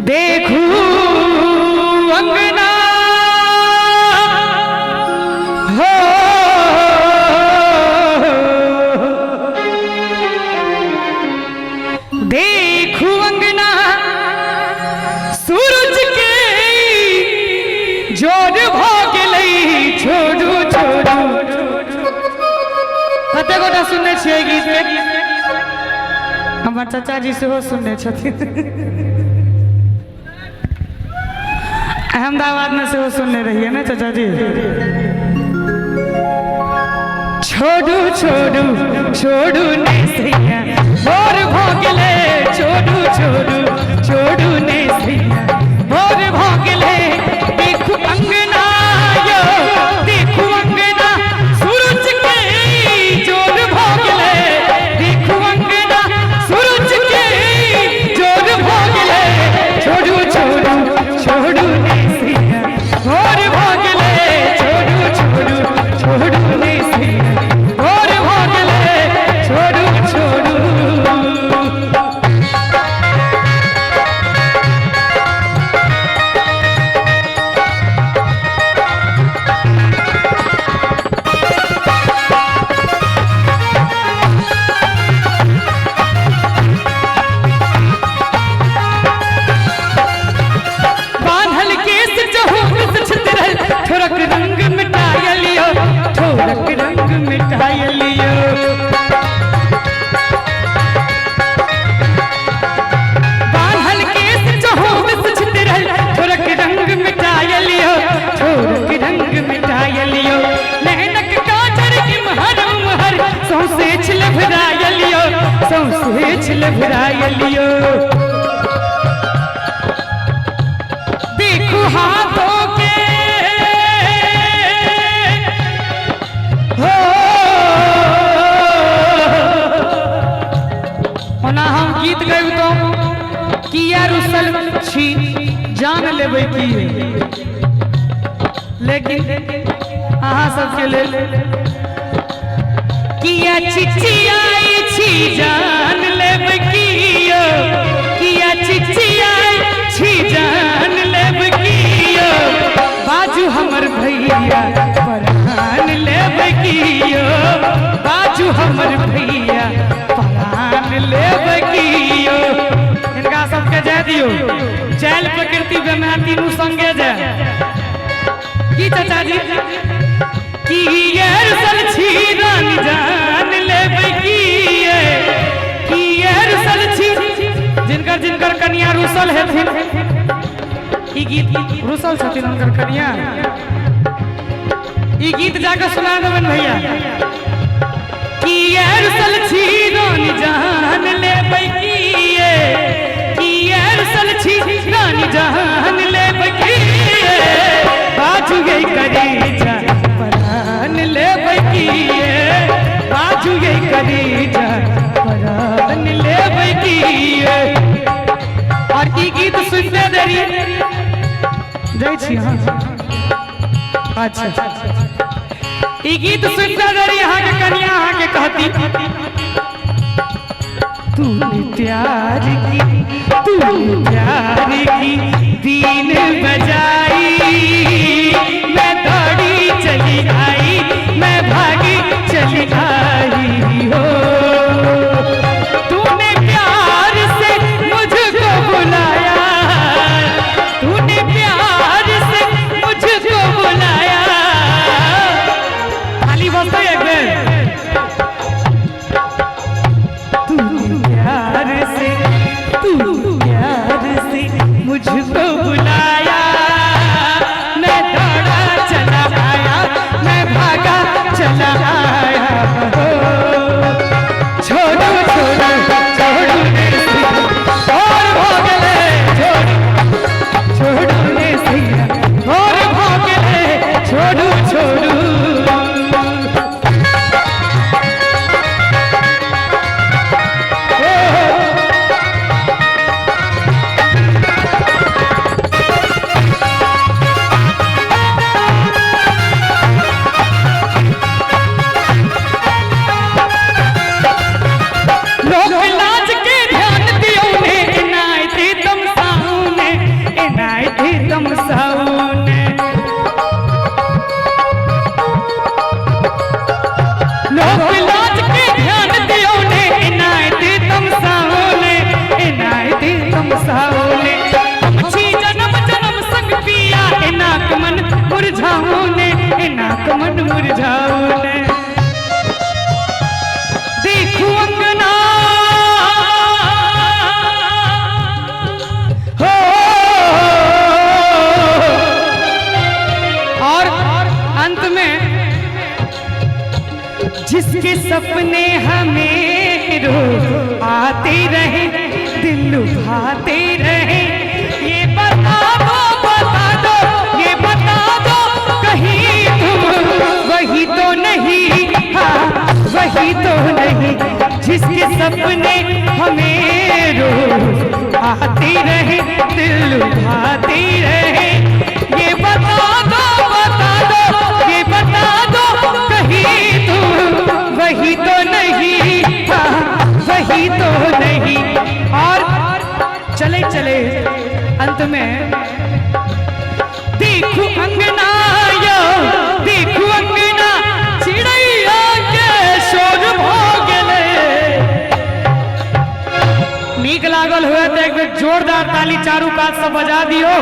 देखू अंगना हो देखू अंगना सूरज के जोर भोगलै छोड़ू छोड़ू कते गोटा सुनने छियै गीत के हमर चाचा जी सेहो सुनने छथिन अहमदाबाद में सेहो सुनने रहिए ना चाचा जी। छोड़ू छोड़ू छोड़ू ने सैया मोर भोगले छोड़ू छोड़ू छोड़ू ने सैया मोर भोगले देखू अंगना यो देखू अंगना सूरज के जोर भोगले देखू अंगना सूरज के जोर भोगले छोड़ू छोड़ू छोड़ू ने सैया मोर भोगले छोड़ू छोड़ू छोड़ू ने सैया मोर भोगले छोड़ू छोड़ू। बांधल केस चहुर छतरल ठोरक रंग मिटाय लियो ठोरक रंग मिटाय लियो। बांधल केस चहुर छतरल ठोरक रंग मिटाय लियो ठोरक रंग मिटाय लियो। नैनक काजर इमहर उमहर सौंसे छिल भराय लियो सौंसे छिल भराय लियो। देखू हाथों के हो ओना हम गीत गयब तो किया रुसल छी जान लेबै की लेकिन अहाँ सबके लेल किया चिट्ठी आई छी जान लेबै की किया चिट्ठी आई छी जान लेब कियो बाजू हमर भैया परान लेब कियो बाजू हमर भैया परान लेब कियो। इनका सबके जाय दियो चैल प्रकृति में तीनू संगे जाय की चाचा जी की सल छी रानी जान लेब की सल छी जिनकर जिनकर कन्या रुसल हेथिन ई गीत रुसल छथिन उनकर कन्या ई गीत जाके सुना देबन भैया कि रुसल छी रानी जान लेबै की रुसल छी रानी जान लेबै की बाजू गई करेजा परान लेबै की बाजू गई करेजा परान लेबै की। और ई गीत सुनते देरी जाइ छी हाँ अच्छा ई गीत सुनते देरी यहाँ के कन्या यहाँ के कहती तूने प्यार की बीन बजाई मैं दौड़ी चली आई मैं भागी चली आई हो तूने प्यार से मुझको बुलाया तूने प्यार से मुझको बुलाया खाली बसता एक बेर तू प्यार से मुरझाओ ने नाक मन मुरझाओ ने देखू अंगना हो और अंत में जिसके सपने हमें रोज आते रहे दिल लुभाते रहे ये बता दो ये बता दो कहीं तुम वही तो नहीं हाँ वही तो नहीं जिसके सपने हमें रोज आते रहे दिल लुभाते रहे ये बता दो ये बता दो कहीं तुम वही तो नहीं हाँ वही तो नहीं। और चले चले अंत में देखू अंगना यो देखू अंगना चिड़ैया के शोर हो गेले। नीक लागल हुए तो एक बेर जोरदार ताली चारू कात से बजा दियो।